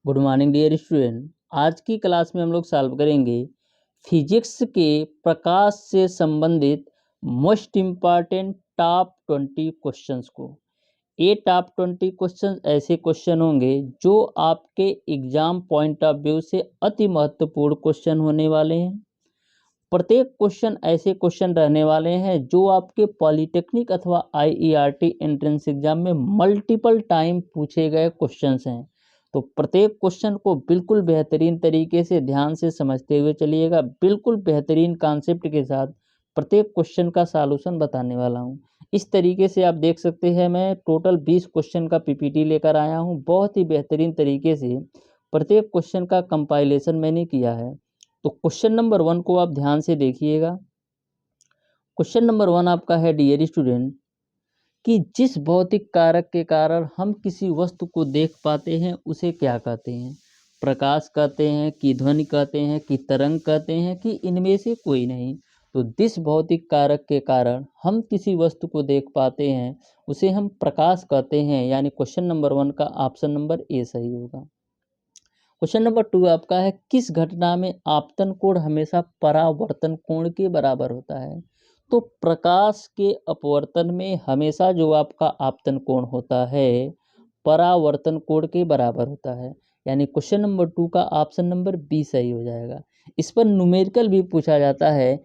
Good morning dear student. आज की class में हम लोग सॉल्व करेंगे फिजिक्स के प्रकाश से संबंधित मोस्ट इम्पॉर्टेंट टॉप 20 क्वेश्चंस को। ये टॉप 20 क्वेश्चंस ऐसे क्वेश्चन होंगे जो आपके एग्जाम पॉइंट ऑफ व्यू से अति महत्वपूर्ण क्वेश्चन होने वाले हैं। प्रत्येक क्वेश्चन ऐसे क्वेश्चन रहने वाले हैं जो आपके पॉलिटेक्निक अथवा आईईआरटी एंट्रेंस एग्जाम में मल्टीपल टाइम पूछे गए क्वेश्चंस हैं। तो प्रत्येक क्वेश्चन को बिल्कुल बेहतरीन तरीके से ध्यान से समझते हुए चलिएगा। बिल्कुल बेहतरीन कॉन्सेप्ट के साथ प्रत्येक क्वेश्चन का सॉल्यूशन बताने वाला हूं। इस तरीके से आप देख सकते हैं, मैं टोटल 20 क्वेश्चन का पीपीटी लेकर आया हूं। बहुत ही बेहतरीन तरीके से प्रत्येक क्वेश्चन का कंपाइलेशन मैंने किया है। तो क्वेश्चन नंबर 1 को आप ध्यान से देखिएगा। क्वेश्चन नंबर 1 आपका है डियर स्टूडेंट कि जिस भौतिक कारक के कारण हम किसी वस्तु को देख पाते हैं उसे क्या कहते हैं? प्रकाश कहते हैं कि ध्वनि कहते हैं कि तरंग कहते हैं कि इनमें से कोई नहीं? तो जिस भौतिक कारक के कारण हम किसी वस्तु को देख पाते हैं उसे हम प्रकाश कहते हैं, यानी क्वेश्चन नंबर 1 का ऑप्शन नंबर ए सही होगा। क्वेश्चन नंबर 2 आपका है किस घटना में आपतन कोण हमेशा परावर्तन कोण के बराबर होता है? तो प्रकाश के अपवर्तन में हमेशा जो आपका आपतन कोण होता है परावर्तन कोण के बराबर होता है, यानी क्वेश्चन नंबर 2 का ऑप्शन नंबर बी सही हो जाएगा। इस पर न्यूमेरिकल भी पूछा जाता है,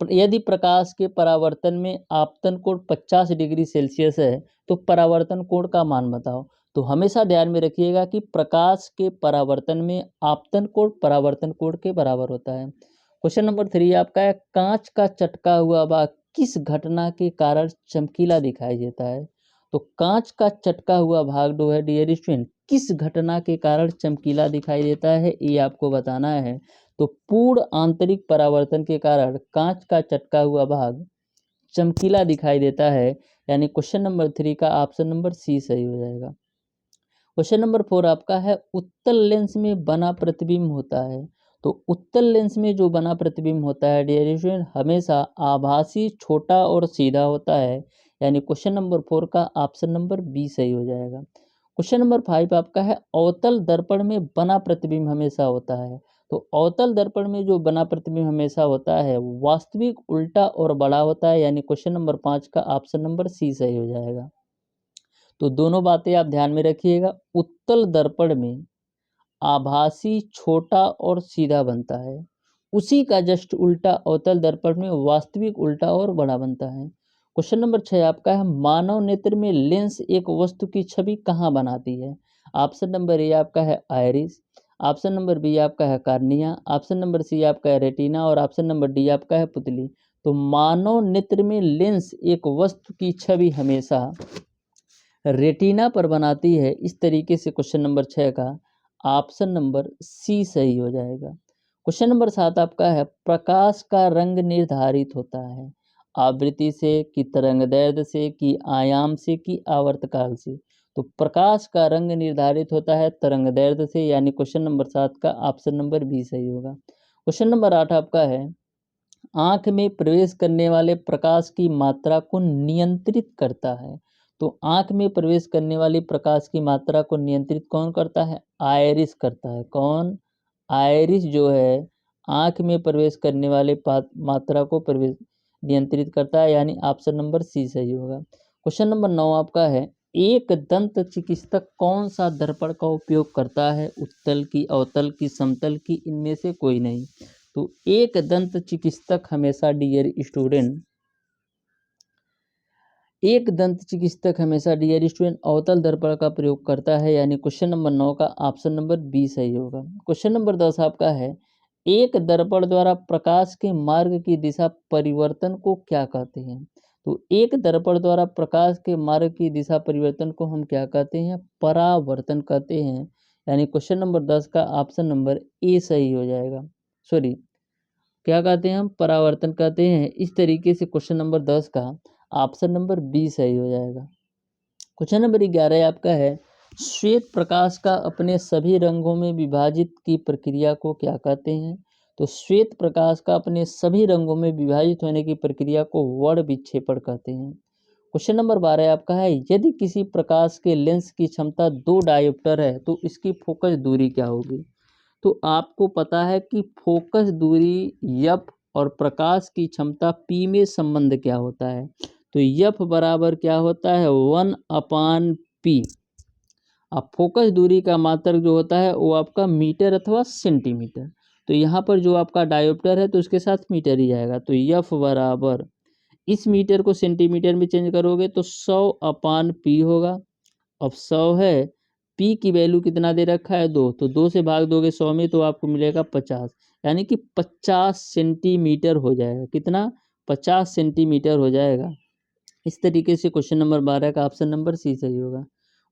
यदि प्रकाश के परावर्तन में आपतन कोण 50 डिग्री सेल्सियस है तो परावर्तन कोण का मान बताओ। तो हमेशा ध्यान में रखिएगा कि प्रकाश के परावर्तन में आपतन कोण परावर्तन कोण के बराबर होता है। क्वेश्चन नंबर 3 आपका है कांच का चटका हुआ भाग किस घटना के कारण चमकीला दिखाई देता है? तो कांच का चटका हुआ भाग जो है डियर स्टूडेंट किस घटना के कारण चमकीला दिखाई देता है, ये आपको बताना है। तो पूर्ण आंतरिक परावर्तन के कारण कांच का चटका हुआ भाग चमकीला दिखाई देता है, यानी क्वेश्चन नंबर 3 का ऑप्शन नंबर सी सही हो जाएगा। क्वेश्चन नंबर 4 आपका है उत्तल लेंस में बना प्रतिबिंब होता है। तो उत्तल लेंस में जो बना प्रतिबिंब होता है डियर स्टूडेंट हमेशा आभासी, छोटा और सीधा होता है, यानी क्वेश्चन नंबर 4 का ऑप्शन नंबर बी सही हो जाएगा। क्वेश्चन नंबर 5 आपका है अवतल दर्पण में बना प्रतिबिंब हमेशा होता है। तो अवतल दर्पण में जो बना प्रतिबिंब हमेशा होता है वास्तविक, उल्टा और बड़ा होता है, यानी क्वेश्चन नंबर 5 का ऑप्शन नंबर सी सही हो जाएगा। तो दोनों बातें आप ध्यान में रखिएगा। उत्तल दर्पण में आभासी, छोटा और सीधा बनता है, उसी का जस्ट उल्टा अवतल दर्पण में वास्तविक, उल्टा और बड़ा बनता है। क्वेश्चन नंबर 6 आपका है मानव नेत्र में लेंस एक वस्तु की छवि कहाँ बनाती है? ऑप्शन नंबर ए आपका है आयरिस, ऑप्शन नंबर बी आपका है कार्निया, ऑप्शन नंबर सी आपका है रेटिना और ऑप्शन नंबर डी आपका है पुतली। तो मानव नेत्र में लेंस एक वस्तु की छवि हमेशा रेटिना पर बनाती है। इस तरीके से क्वेश्चन नंबर 6 का ऑप्शन नंबर सी सही हो जाएगा। क्वेश्चन नंबर 7 आपका है प्रकाश का रंग निर्धारित होता है आवृत्ति से कि तरंगदैर्ध्य से कि आयाम से कि आवर्तकाल से? तो प्रकाश का रंग निर्धारित होता है तरंगदैर्ध्य से, यानी क्वेश्चन नंबर 7 का ऑप्शन नंबर बी सही होगा। क्वेश्चन नंबर 8 आपका है आंख में प्रवेश करने वाले प्रकाश की मात्रा को नियंत्रित करता है। तो आंख में प्रवेश करने वाली प्रकाश की मात्रा को नियंत्रित कौन करता है? आयरिस करता है। कौन? आयरिस जो है आंख में प्रवेश करने वाले मात्रा को प्रवेश नियंत्रित करता है, यानी ऑप्शन नंबर सी सही होगा। क्वेश्चन नंबर 9 आपका है एक दंत चिकित्सक कौन सा दर्पण का उपयोग करता है? उत्तल की, अवतल की, समतल की, इनमें से कोई नहीं? तो एक दंत चिकित्सक हमेशा डियर स्टूडेंट अवतल दर्पण का प्रयोग करता है, यानी क्वेश्चन नंबर 9 का ऑप्शन नंबर बी सही होगा। क्वेश्चन नंबर 10 आपका है एक दर्पण द्वारा प्रकाश के मार्ग की दिशा परिवर्तन को क्या कहते हैं? तो एक दर्पण द्वारा प्रकाश के मार्ग की दिशा परिवर्तन को हम क्या कहते हैं? परावर्तन कहते हैं, यानी क्वेश्चन नंबर 10 का ऑप्शन नंबर ए सही हो जाएगा। सॉरी, क्या कहते हैं हम? परावर्तन कहते हैं। इस तरीके से क्वेश्चन नंबर 10 का ऑप्शन नंबर बी सही हो जाएगा। क्वेश्चन नंबर 11 आपका है श्वेत प्रकाश का अपने सभी रंगों में विभाजित की प्रक्रिया को क्या कहते हैं? तो श्वेत प्रकाश का अपने सभी रंगों में विभाजित होने की प्रक्रिया को वर्ण विक्षेपण कहते हैं। क्वेश्चन नंबर 12 आपका है, यदि किसी प्रकाश के लेंस की क्षमता 2 डायोप्टर है तो इसकी फोकस दूरी क्या होगी। तो आपको पता है कि फोकस दूरी एफ और प्रकाश की क्षमता पी में संबंध क्या होता है। तो एफ बराबर क्या होता है 1/p। अब फोकस दूरी का मात्रक जो होता है वो आपका मीटर अथवा सेंटीमीटर। तो यहाँ पर जो आपका डायोप्टर है तो उसके साथ मीटर ही जाएगा। तो एफ बराबर, इस मीटर को सेंटीमीटर में चेंज करोगे तो 100/p होगा। अब 100 है, पी की वैल्यू कितना दे रखा है 2, तो 2 से भाग दोगे 100 में तो आपको मिलेगा 50, यानी कि 50 सेंटीमीटर हो जाएगा। कितना, 50 सेंटीमीटर हो जाएगा। इस तरीके से क्वेश्चन नंबर 12 का ऑप्शन नंबर सी सही होगा।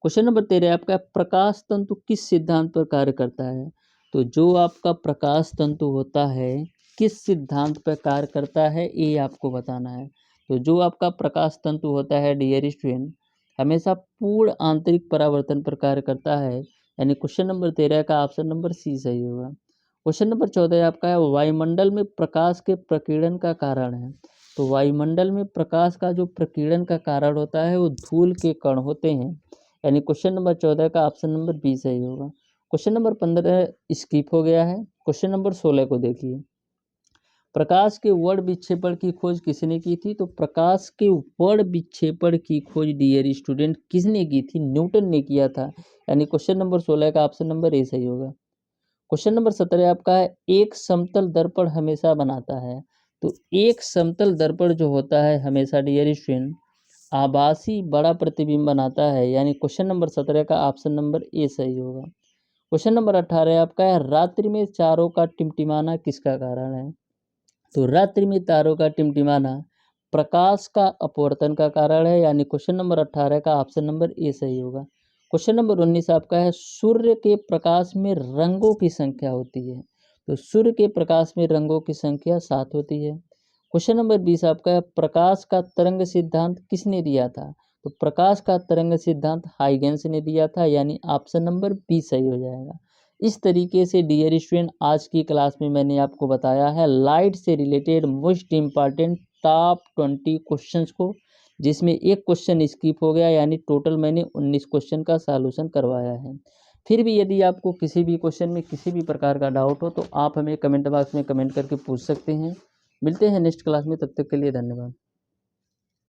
क्वेश्चन नंबर 13 आपका, प्रकाश तंतु किस सिद्धांत पर कार्य करता है। तो जो आपका प्रकाश तंतु होता है किस सिद्धांत पर कार्य करता है ये आपको बताना है। तो जो आपका प्रकाश तंतु होता है डियर स्टूडेंट, हमेशा पूर्ण आंतरिक परावर्तन पर कार्य करता है, यानी क्वेश्चन नंबर 13 का ऑप्शन नंबर सी सही होगा। क्वेश्चन नंबर 14 आपका है, वायुमंडल में प्रकाश के प्रकीर्णन का कारण है। तो वायुमंडल में प्रकाश का जो प्रकीर्णन का कारण होता है वो धूल के कण होते हैं, यानी क्वेश्चन नंबर 14 का ऑप्शन नंबर बी सही होगा। क्वेश्चन नंबर 15 स्किप हो गया है। क्वेश्चन नंबर 16 को देखिए, प्रकाश के वर्ण विक्षेपण की खोज किसने की थी। तो प्रकाश के वर्ण विक्षेपण की खोज डियर स्टूडेंट किसने की थी, न्यूटन ने किया था, यानी क्वेश्चन नंबर 16 का ऑप्शन नंबर ए सही होगा। क्वेश्चन नंबर 17 आपका है, एक समतल दर्पण हमेशा बनाता है। तो एक समतल दर्पण जो होता है हमेशा डियर स्टूडेंट आभासी बड़ा प्रतिबिंब बनाता है, यानी क्वेश्चन नंबर 17 का ऑप्शन नंबर ए सही होगा। क्वेश्चन नंबर 18 आपका है, रात्रि में चारों का टिमटिमाना किसका कारण है। तो रात्रि में तारों का टिमटिमाना प्रकाश का अपवर्तन का कारण है, यानी क्वेश्चन नंबर 18 का ऑप्शन नंबर ए सही होगा। क्वेश्चन नंबर 19 आपका है, सूर्य के प्रकाश में रंगों की संख्या होती है। तो सूर्य के प्रकाश में रंगों की संख्या 7 होती है। क्वेश्चन नंबर 20 आपका है, प्रकाश का तरंग सिद्धांत किसने दिया था। तो प्रकाश का तरंग सिद्धांत हाइगेंस ने दिया था, यानी ऑप्शन नंबर बी सही हो जाएगा। इस तरीके से डियर स्टूडेंट आज की क्लास में मैंने आपको बताया है लाइट से related most important top 20 questions को, जिसमें एक क्वेश्चन स्किप हो गया, यानी टोटल मैंने 19 क्वेश्चन का सॉल्यूशन करवाया है। फिर भी यदि आपको किसी भी क्वेश्चन में किसी भी प्रकार का डाउट हो तो आप हमें कमेंट बॉक्स में कमेंट करके पूछ सकते हैं। मिलते हैं नेक्स्ट क्लास में, तब तक के लिए धन्यवाद।